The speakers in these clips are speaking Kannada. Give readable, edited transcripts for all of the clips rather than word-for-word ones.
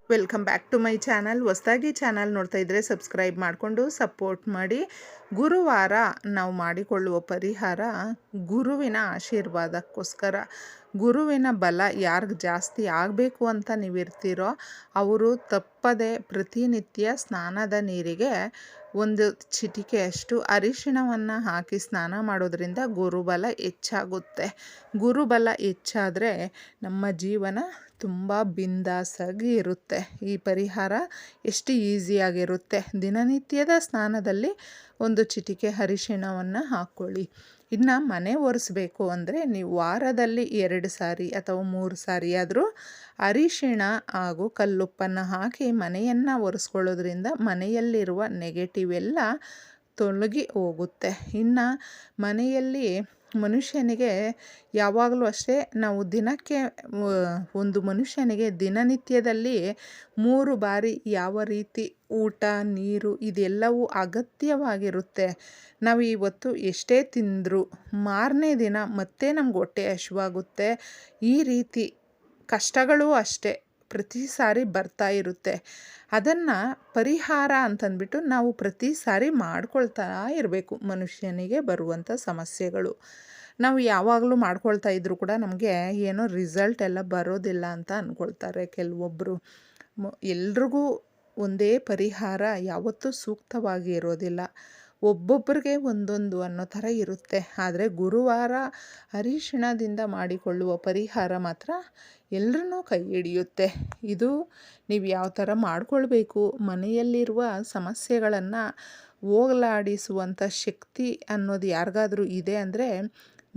Welcome back to my channel. ಹೊಸದಾಗಿ ಚಾನಲ್ ನೋಡ್ತಾ ಇದ್ದರೆ ಸಬ್ಸ್ಕ್ರೈಬ್ ಮಾಡಿಕೊಂಡು ಸಪೋರ್ಟ್ ಮಾಡಿ. ಗುರುವಾರ ನಾವು ಮಾಡಿಕೊಳ್ಳುವ ಪರಿಹಾರ ಗುರುವಿನ ಆಶೀರ್ವಾದಕ್ಕೋಸ್ಕರ. ಗುರುವಿನ ಬಲ ಯಾರಿಗೆ ಜಾಸ್ತಿ ಆಗಬೇಕು ಅಂತ ನೀವಿರ್ತೀರೋ ಅವರು ತಪ್ಪದೆ ಪ್ರತಿನಿತ್ಯ ಸ್ನಾನದ ನೀರಿಗೆ ಒಂದು ಚಿಟಿಕೆಯಷ್ಟು ಅರಿಶಿಣವನ್ನು ಹಾಕಿ ಸ್ನಾನ ಮಾಡೋದ್ರಿಂದ ಗುರುಬಲ ಹೆಚ್ಚಾಗುತ್ತೆ. ಗುರುಬಲ ಹೆಚ್ಚಾದರೆ ನಮ್ಮ ಜೀವನ ತುಂಬ ಬಿಂದಾಸಾಗಿ ಇರುತ್ತೆ. ಈ ಪರಿಹಾರ ಎಷ್ಟು ಈಸಿಯಾಗಿರುತ್ತೆ. ದಿನನಿತ್ಯದ ಸ್ನಾನದಲ್ಲಿ ಒಂದು ಚಿಟಿಕೆ ಅರಿಶಿಣವನ್ನು ಹಾಕ್ಕೊಳ್ಳಿ. ಇನ್ನು ಮನೆ ಒರೆಸ್ಬೇಕು ಅಂದರೆ ನೀವು ವಾರದಲ್ಲಿ 2 ಸಾರಿ ಅಥವಾ 3 ಸಾರಿ ಆದರೂ ಅರಿಶಿಣ ಹಾಗೂ ಕಲ್ಲುಪ್ಪನ್ನು ಹಾಕಿ ಮನೆಯನ್ನು ಒರೆಸ್ಕೊಳ್ಳೋದ್ರಿಂದ ಮನೆಯಲ್ಲಿರುವ ನೆಗೆಟಿವ್ ಎಲ್ಲ ತೊಲಗಿ ಹೋಗುತ್ತೆ. ಇನ್ನು ಮನೆಯಲ್ಲಿ ಮನುಷ್ಯನಿಗೆ ಯಾವಾಗಲೂ ಅಷ್ಟೇ ನಾವು ದಿನಕ್ಕೆ ಒಂದು ಮನುಷ್ಯನಿಗೆ ದಿನನಿತ್ಯದಲ್ಲಿ 3 ಬಾರಿ ಯಾವ ರೀತಿ ಊಟ ನೀರು ಇದೆಲ್ಲವೂ ಅಗತ್ಯವಾಗಿರುತ್ತೆ. ನಾವು ಇವತ್ತು ಎಷ್ಟೇ ತಿಂದರೂ ಮಾರನೇ ದಿನ ಮತ್ತೆ ನಮ್ಗೆ ಹೊಟ್ಟೆ ಹಸಿವಾಗುತ್ತೆ. ಈ ರೀತಿ ಕಷ್ಟಗಳು ಅಷ್ಟೇ ಪ್ರತಿ ಸಾರಿ ಬರ್ತಾ ಇರುತ್ತೆ. ಅದನ್ನು ಪರಿಹಾರ ಅಂತಂದ್ಬಿಟ್ಟು ನಾವು ಪ್ರತಿ ಸಾರಿ ಮಾಡ್ಕೊಳ್ತಾ ಇರಬೇಕು. ಮನುಷ್ಯನಿಗೆ ಬರುವಂಥ ಸಮಸ್ಯೆಗಳು ನಾವು ಯಾವಾಗಲೂ ಮಾಡ್ಕೊಳ್ತಾ ಇದ್ದರೂ ಕೂಡ ನಮಗೆ ಏನೋ ರಿಸಲ್ಟ್ ಎಲ್ಲ ಬರೋದಿಲ್ಲ ಅಂತ ಅಂದ್ಕೊಳ್ತಾರೆ ಕೆಲವೊಬ್ಬರು. ಎಲ್ರಿಗೂ ಒಂದೇ ಪರಿಹಾರ ಯಾವತ್ತೂ ಸೂಕ್ತವಾಗಿ ಇರೋದಿಲ್ಲ. ಒಬ್ಬೊಬ್ಬರಿಗೆ ಒಂದೊಂದು ಅನ್ನೋ ಥರ ಇರುತ್ತೆ. ಆದರೆ ಗುರುವಾರ ಅರಿಶಿಣದಿಂದ ಮಾಡಿಕೊಳ್ಳುವ ಪರಿಹಾರ ಮಾತ್ರ ಎಲ್ಲರನ್ನೂ ಕೈ ಹಿಡಿಯುತ್ತೆ. ಇದು ನೀವು ಯಾವ ಥರ ಮಾಡ್ಕೊಳ್ಬೇಕು, ಮನೆಯಲ್ಲಿರುವ ಸಮಸ್ಯೆಗಳನ್ನು ಹೋಗಲಾಡಿಸುವಂಥ ಶಕ್ತಿ ಅನ್ನೋದು ಯಾರಿಗಾದರೂ ಇದೆ ಅಂದರೆ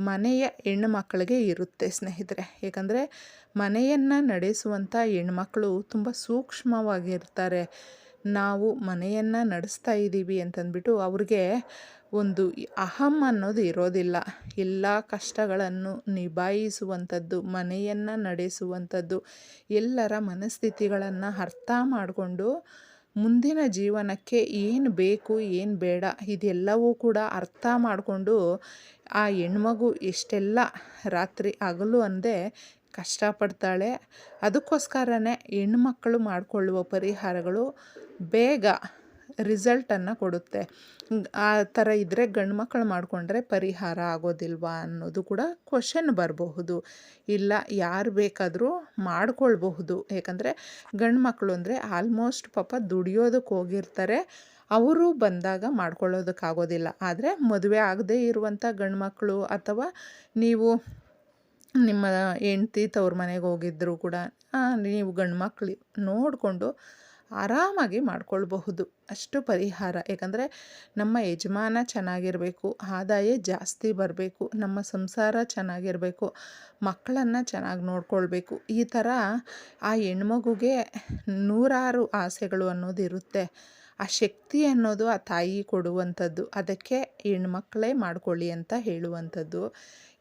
ಮನೆಯ ಹೆಣ್ಣು ಮಕ್ಕಳಿಗೆ ಇರುತ್ತೆ ಸ್ನೇಹಿತರೆ. ಏಕೆಂದರೆ ಮನೆಯನ್ನು ನಡೆಸುವಂಥ ಹೆಣ್ಮಕ್ಳು ತುಂಬ ಸೂಕ್ಷ್ಮವಾಗಿರ್ತಾರೆ. ನಾವು ಮನೆಯನ್ನು ನಡೆಸ್ತಾ ಇದ್ದೀವಿ ಅಂತಂದ್ಬಿಟ್ಟು ಅವ್ರಿಗೆ ಒಂದು ಅಹಂ ಅನ್ನೋದು ಇರೋದಿಲ್ಲ. ಎಲ್ಲ ಕಷ್ಟಗಳನ್ನು ನಿಭಾಯಿಸುವಂಥದ್ದು, ಮನೆಯನ್ನು ನಡೆಸುವಂಥದ್ದು, ಎಲ್ಲರ ಮನಸ್ಥಿತಿಗಳನ್ನು ಅರ್ಥ ಮಾಡಿಕೊಂಡು ಮುಂದಿನ ಜೀವನಕ್ಕೆ ಏನು ಬೇಕು ಏನು ಬೇಡ ಇದೆಲ್ಲವೂ ಕೂಡ ಅರ್ಥ ಮಾಡಿಕೊಂಡು ಆ ಹೆಣ್ಮಗು ಎಷ್ಟೆಲ್ಲ ರಾತ್ರಿ ಹಗಲು ಅಂದೇ ಕಷ್ಟಪಡ್ತಾಳೆ. ಅದಕ್ಕೋಸ್ಕರನೇ ಹೆಣ್ಮಕ್ಕಳು ಮಾಡಿಕೊಳ್ಳುವ ಪರಿಹಾರಗಳು ಬೇಗ ರಿಸಲ್ಟನ್ನು ಕೊಡುತ್ತೆ. ಆ ಥರ ಇದ್ದರೆ ಗಂಡು ಮಕ್ಕಳು ಮಾಡಿಕೊಂಡ್ರೆ ಪರಿಹಾರ ಆಗೋದಿಲ್ವಾ ಅನ್ನೋದು ಕೂಡ ಕ್ವಶನ್ ಬರಬಹುದು. ಇಲ್ಲ ಯಾರು ಬೇಕಾದರೂ ಮಾಡ್ಕೊಳ್ಬಹುದು. ಏಕೆಂದರೆ ಗಂಡು ಮಕ್ಕಳು ಅಂದರೆ ಆಲ್ಮೋಸ್ಟ್ ಪಾಪ ದುಡಿಯೋದಕ್ಕೆ ಹೋಗಿರ್ತಾರೆ. ಅವರು ಬಂದಾಗ ಮಾಡ್ಕೊಳ್ಳೋದಕ್ಕಾಗೋದಿಲ್ಲ. ಆದರೆ ಮದುವೆ ಆಗದೇ ಇರುವಂಥ ಗಂಡು ಮಕ್ಕಳು ಅಥವಾ ನೀವು ನಿಮ್ಮ ಹೆಂಡ್ತಿ ತವ್ರ ಮನೆಗೆ ಹೋಗಿದ್ದರೂ ಕೂಡ ನೀವು ಗಂಡು ಮಕ್ಕಳು ನೋಡಿಕೊಂಡು ಆರಾಮಾಗಿ ಮಾಡ್ಕೊಳ್ಬಹುದು. ಅಷ್ಟು ಪರಿಹಾರ. ಏಕೆಂದರೆ ನಮ್ಮ ಯಜಮಾನ ಚೆನ್ನಾಗಿರಬೇಕು, ಆದಾಯ ಜಾಸ್ತಿ ಬರಬೇಕು, ನಮ್ಮ ಸಂಸಾರ ಚೆನ್ನಾಗಿರಬೇಕು, ಮಕ್ಕಳನ್ನು ಚೆನ್ನಾಗಿ ನೋಡ್ಕೊಳ್ಬೇಕು. ಈ ಥರ ಆ ಹೆಣ್ಮಗುಗೆ ನೂರಾರು ಆಸೆಗಳು ಅನ್ನೋದು ಇರುತ್ತೆ. ಆ ಶಕ್ತಿ ಅನ್ನೋದು ಆ ತಾಯಿ ಕೊಡುವಂಥದ್ದು. ಅದಕ್ಕೆ ಹೆಣ್ಮಕ್ಕಳೇ ಮಾಡ್ಕೊಳ್ಳಿ ಅಂತ ಹೇಳುವಂಥದ್ದು.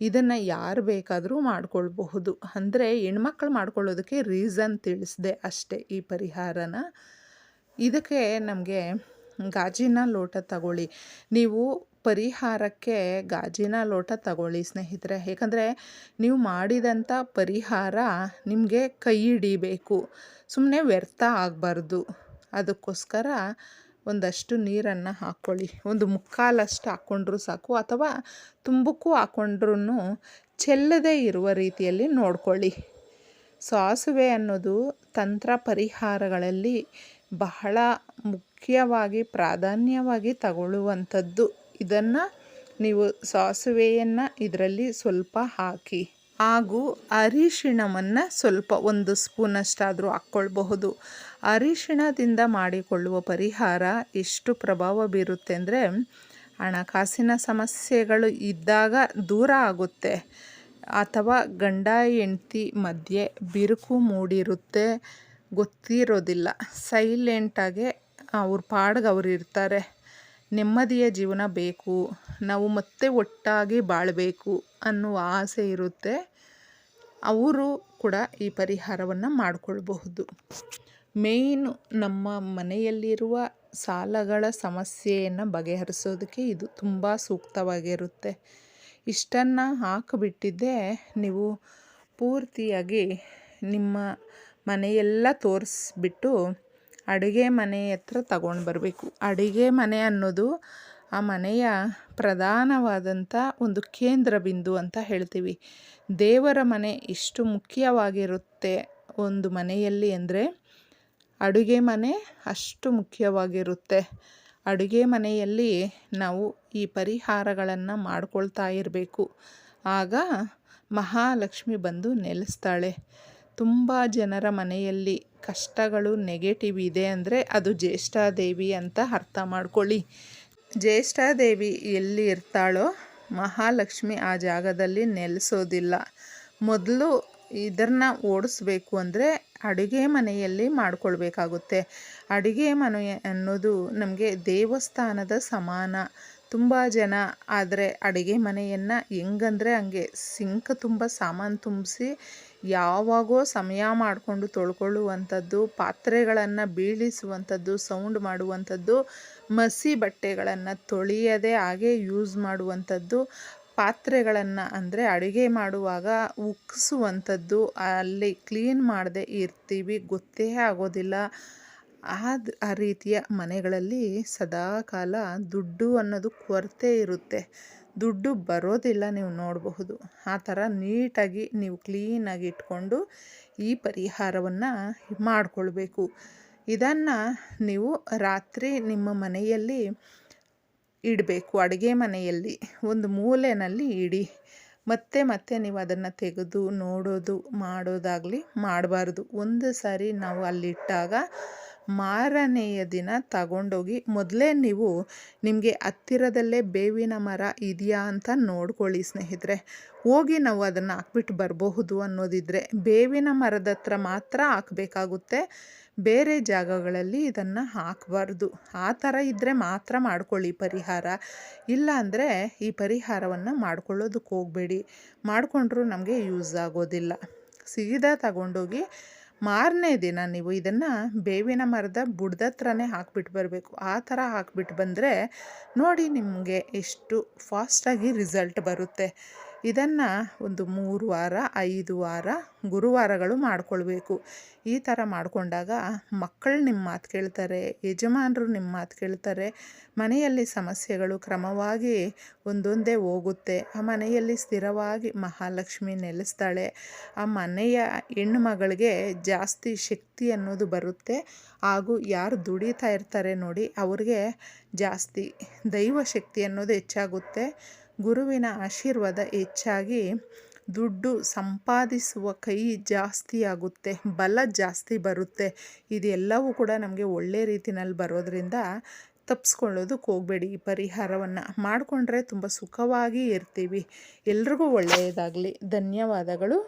ಇದನ್ನು ಯಾರು ಬೇಕಾದರೂ ಮಾಡ್ಕೊಳ್ಬಹುದು. ಅಂದರೆ ಹೆಣ್ಮಕ್ಳು ಮಾಡ್ಕೊಳ್ಳೋದಕ್ಕೆ ರೀಸನ್ ತಿಳಿಸಿದೆ ಅಷ್ಟೇ ಈ ಪರಿಹಾರನ. ಇದಕ್ಕೆ ನಮಗೆ ಗಾಜಿನ ಲೋಟ ತಗೊಳ್ಳಿ. ನೀವು ಪರಿಹಾರಕ್ಕೆ ಗಾಜಿನ ಲೋಟ ತಗೊಳ್ಳಿ ಸ್ನೇಹಿತರೆ. ಏಕೆಂದರೆ ನೀವು ಮಾಡಿದಂಥ ಪರಿಹಾರ ನಿಮಗೆ ಕೈ ಹಿಡಿಬೇಕು, ಸುಮ್ಮನೆ ವ್ಯರ್ಥ ಆಗಬಾರ್ದು. ಅದಕ್ಕೋಸ್ಕರ ಒಂದಷ್ಟು ನೀರನ್ನು ಹಾಕ್ಕೊಳ್ಳಿ. ಒಂದು ಮುಕ್ಕಾಲಷ್ಟು ಹಾಕ್ಕೊಂಡ್ರೂ ಸಾಕು, ಅಥವಾ ತುಂಬಕ್ಕೂ ಹಾಕ್ಕೊಂಡ್ರೂ ಚೆಲ್ಲದೇ ಇರುವ ರೀತಿಯಲ್ಲಿ ನೋಡ್ಕೊಳ್ಳಿ. ಸಾಸಿವೆ ಅನ್ನೋದು ತಂತ್ರ ಪರಿಹಾರಗಳಲ್ಲಿ ಬಹಳ ಮುಖ್ಯವಾಗಿ ಪ್ರಾಧಾನ್ಯವಾಗಿ ತಗೊಳ್ಳುವಂಥದ್ದು. ಇದನ್ನು ನೀವು ಸಾಸಿವೆಯನ್ನು ಇದರಲ್ಲಿ ಸ್ವಲ್ಪ ಹಾಕಿ ಹಾಗೂ ಅರಿಶಿಣವನ್ನು ಸ್ವಲ್ಪ 1 ಸ್ಪೂನಷ್ಟಾದರೂ ಹಾಕ್ಕೊಳ್ಬಹುದು. ಅರಿಶಿಣದಿಂದ ಮಾಡಿಕೊಳ್ಳುವ ಪರಿಹಾರ ಎಷ್ಟು ಪ್ರಭಾವ ಬೀರುತ್ತೆ ಅಂದರೆ ಹಣಕಾಸಿನ ಸಮಸ್ಯೆಗಳು ಇದ್ದಾಗ ದೂರ ಆಗುತ್ತೆ. ಅಥವಾ ಗಂಡ ಹೆಂಡತಿ ಮಧ್ಯೆ ಬಿರುಕು ಮೂಡಿರುತ್ತೆ, ಗೊತ್ತಿರೋದಿಲ್ಲ. ಸೈಲೆಂಟಾಗೆ ಅವ್ರ ಪಾಡ್ಗೆ ಅವ್ರು ಇರ್ತಾರೆ. ನೆಮ್ಮದಿಯ ಜೀವನ ಬೇಕು, ನಾವು ಮತ್ತೆ ಒಟ್ಟಾಗಿ ಬಾಳಬೇಕು ಅನ್ನುವ ಆಸೆ ಇರುತ್ತೆ. ಅವರು ಕೂಡ ಈ ಪರಿಹಾರವನ್ನು ಮಾಡಿಕೊಳ್ಬಹುದು. ಮೇಯ್ನು ನಮ್ಮ ಮನೆಯಲ್ಲಿರುವ ಸಾಲಗಳ ಸಮಸ್ಯೆಯನ್ನು ಬಗೆಹರಿಸೋದಕ್ಕೆ ಇದು ತುಂಬ ಸೂಕ್ತವಾಗಿರುತ್ತೆ. ಇಷ್ಟನ್ನು ಹಾಕಿಬಿಟ್ಟಿದ್ದೇ ನೀವು ಪೂರ್ತಿಯಾಗಿ ನಿಮ್ಮ ಮನೆಯೆಲ್ಲ ತೋರಿಸ್ಬಿಟ್ಟು ಅಡುಗೆ ಮನೆ ಹತ್ರ ತಗೊಂಡು ಬರಬೇಕು. ಅಡುಗೆ ಮನೆ ಅನ್ನೋದು ಆ ಮನೆಯ ಪ್ರಧಾನವಾದಂಥ ಒಂದು ಕೇಂದ್ರ ಬಿಂದು ಅಂತ ಹೇಳ್ತೀವಿ. ದೇವರ ಮನೆ ಎಷ್ಟು ಮುಖ್ಯವಾಗಿರುತ್ತೆ ಒಂದು ಮನೆಯಲ್ಲಿ ಅಂದರೆ ಅಡುಗೆ ಮನೆ ಅಷ್ಟು ಮುಖ್ಯವಾಗಿರುತ್ತೆ. ಅಡುಗೆ ಮನೆಯಲ್ಲಿ ನಾವು ಈ ಪರಿಹಾರಗಳನ್ನು ಮಾಡ್ಕೊಳ್ತಾ ಇರಬೇಕು. ಆಗ ಮಹಾಲಕ್ಷ್ಮಿ ಬಂದು ನೆಲೆಸ್ತಾಳೆ. ತುಂಬ ಜನರ ಮನೆಯಲ್ಲಿ ಕಷ್ಟಗಳು ನೆಗೆಟಿವ್ ಇದೆ ಅಂದರೆ ಅದು ಜ್ಯೇಷ್ಠಾದೇವಿ ಅಂತ ಅರ್ಥ ಮಾಡ್ಕೊಳ್ಳಿ. ಜ್ಯೇಷ್ಠಾದೇವಿ ಎಲ್ಲಿ ಇರ್ತಾಳೋ ಮಹಾಲಕ್ಷ್ಮಿ ಆ ಜಾಗದಲ್ಲಿ ನೆಲೆಸೋದಿಲ್ಲ. ಮೊದಲು ಇದನ್ನು ಓಡಿಸ್ಬೇಕು ಅಂದರೆ ಅಡುಗೆ ಮನೆಯಲ್ಲಿ ಮಾಡ್ಕೊಳ್ಬೇಕಾಗುತ್ತೆ. ಅಡುಗೆ ಮನೆ ಅನ್ನೋದು ನಮಗೆ ದೇವಸ್ಥಾನದ ಸಮಾನ. ತುಂಬ ಜನ ಆದರೆ ಅಡುಗೆ ಮನೆಯನ್ನು ಹೆಂಗಂದರೆ ಹಂಗೆ ಸಿಂಕ್ ತುಂಬ ಸಾಮಾನು ತುಂಬಿಸಿ ಯಾವಾಗೋ ಸಮಯ ಮಾಡಿಕೊಂಡು ತೊಳ್ಕೊಳ್ಳುವಂಥದ್ದು, ಪಾತ್ರೆಗಳನ್ನು ಬೀಳಿಸುವಂಥದ್ದು, ಸೌಂಡ್ ಮಾಡುವಂಥದ್ದು, ಮಸಿ ಬಟ್ಟೆಗಳನ್ನು ತೊಳೆಯದೆ ಹಾಗೆ ಯೂಸ್ ಮಾಡುವಂಥದ್ದು, ಪಾತ್ರೆಗಳನ್ನು ಅಂದರೆ ಅಡುಗೆ ಮಾಡುವಾಗ ಉಕ್ಕಿಸುವಂಥದ್ದು, ಅಲ್ಲಿ ಕ್ಲೀನ್ ಮಾಡದೆ ಇರ್ತೀವಿ, ಗೊತ್ತೇ ಆಗೋದಿಲ್ಲ. ಆ ರೀತಿಯ ಮನೆಗಳಲ್ಲಿ ಸದಾಕಾಲ ದುಡ್ಡು ಅನ್ನೋದು ಕೊರತೆ ಇರುತ್ತೆ. ದುಡ್ಡು ಬರೋದಿಲ್ಲ, ನೀವು ನೋಡಬಹುದು. ಆ ಥರ ನೀಟಾಗಿ ನೀವು ಕ್ಲೀನಾಗಿ ಇಟ್ಕೊಂಡು ಈ ಪರಿಹಾರವನ್ನು ಮಾಡಿಕೊಳ್ಬೇಕು. ಇದನ್ನು ನೀವು ರಾತ್ರಿ ನಿಮ್ಮ ಮನೆಯಲ್ಲಿ ಇಡಬೇಕು. ಅಡುಗೆ ಮನೆಯಲ್ಲಿ ಒಂದು ಮೂಲೆಯಲ್ಲಿ ಇಡಿ. ಮತ್ತೆ ನೀವು ಅದನ್ನು ತೆಗೆದು ನೋಡೋದು ಮಾಡೋದಾಗಲಿ ಮಾಡಬಾರ್ದು. ಒಂದು ಸಾರಿ ನಾವು ಅಲ್ಲಿಟ್ಟಾಗ ಮಾರನೆಯ ದಿನ ತಗೊಂಡೋಗಿ ಮೊದಲೇ ನೀವು ನಿಮಗೆ ಹತ್ತಿರದಲ್ಲೇ ಬೇವಿನ ಮರ ಇದೆಯಾ ಅಂತ ನೋಡ್ಕೊಳ್ಳಿ ಸ್ನೇಹಿತರೆ. ಹೋಗಿ ನಾವು ಅದನ್ನು ಹಾಕ್ಬಿಟ್ಟು ಬರಬಹುದು ಅನ್ನೋದಿದ್ದರೆ ಬೇವಿನ ಮರದ ಹತ್ರ ಮಾತ್ರ ಹಾಕಬೇಕಾಗುತ್ತೆ. ಬೇರೆ ಜಾಗಗಳಲ್ಲಿ ಇದನ್ನು ಹಾಕಬಾರ್ದು. ಆ ಥರ ಇದ್ದರೆ ಮಾತ್ರ ಮಾಡ್ಕೊಳ್ಳಿ ಪರಿಹಾರ. ಇಲ್ಲ ಅಂದರೆ ಈ ಪರಿಹಾರವನ್ನು ಮಾಡ್ಕೊಳ್ಳೋದಕ್ಕೆ ಹೋಗಬೇಡಿ. ಮಾಡಿಕೊಂಡ್ರೂ ನಮಗೆ ಯೂಸ್ ಆಗೋದಿಲ್ಲ. ಸೀದಾ ತಗೊಂಡೋಗಿ ಮಾರನೇ ದಿನ ನೀವು ಇದನ್ನು ಬೇವಿನ ಮರದ ಬುಡದ ಹತ್ರನೇ ಹಾಕ್ಬಿಟ್ಟು ಬರಬೇಕು. ಆ ಥರ ಹಾಕ್ಬಿಟ್ಟು ಬಂದರೆ ನೋಡಿ ನಿಮಗೆ ಎಷ್ಟು ಫಾಸ್ಟಾಗಿ ರಿಸಲ್ಟ್ ಬರುತ್ತೆ. ಇದನ್ನು ಒಂದು 3 ವಾರ 5 ವಾರ ಗುರುವಾರಗಳು ಮಾಡಿಕೊಳ್ಬೇಕು. ಈ ಥರ ಮಾಡಿಕೊಂಡಾಗ ಮಕ್ಕಳು ನಿಮ್ಮ ಮಾತು ಕೇಳ್ತಾರೆ, ಯಜಮಾನರು ನಿಮ್ಮ ಮಾತು ಕೇಳ್ತಾರೆ. ಮನೆಯಲ್ಲಿ ಸಮಸ್ಯೆಗಳು ಕ್ರಮವಾಗಿ ಒಂದೊಂದೇ ಹೋಗುತ್ತೆ. ಆ ಮನೆಯಲ್ಲಿ ಸ್ಥಿರವಾಗಿ ಮಹಾಲಕ್ಷ್ಮಿ ನೆಲೆಸ್ತಾಳೆ. ಆ ಮನೆಯ ಹೆಣ್ಣು ಮಗಳಿಗೆ ಜಾಸ್ತಿ ಶಕ್ತಿ ಅನ್ನೋದು ಬರುತ್ತೆ. ಹಾಗೂ ಯಾರು ದುಡಿತಾ ಇರ್ತಾರೆ ನೋಡಿ ಅವ್ರಿಗೆ ಜಾಸ್ತಿ ದೈವ ಶಕ್ತಿ ಅನ್ನೋದು ಹೆಚ್ಚಾಗುತ್ತೆ. ಗುರುವಿನ ಆಶೀರ್ವಾದ ಹೆಚ್ಚಾಗಿ ದುಡ್ಡು ಸಂಪಾದಿಸುವ ಕೈ ಜಾಸ್ತಿ ಆಗುತ್ತೆ, ಬಲ ಜಾಸ್ತಿ ಬರುತ್ತೆ. ಇದೆಲ್ಲವೂ ಕೂಡ ನಮಗೆ ಒಳ್ಳೆ ರೀತಿಯಲ್ಲಿ ಬರೋದ್ರಿಂದ ತಪ್ಪಿಸ್ಕೊಳ್ಳೋದಕ್ಕೆ ಹೋಗಬೇಡಿ. ಈ ಪರಿಹಾರವನ್ನು ಮಾಡಿಕೊಂಡ್ರೆ ತುಂಬ ಸುಖವಾಗಿ ಇರ್ತೀವಿ. ಎಲ್ರಿಗೂ ಒಳ್ಳೆಯದಾಗಲಿ. ಧನ್ಯವಾದಗಳು.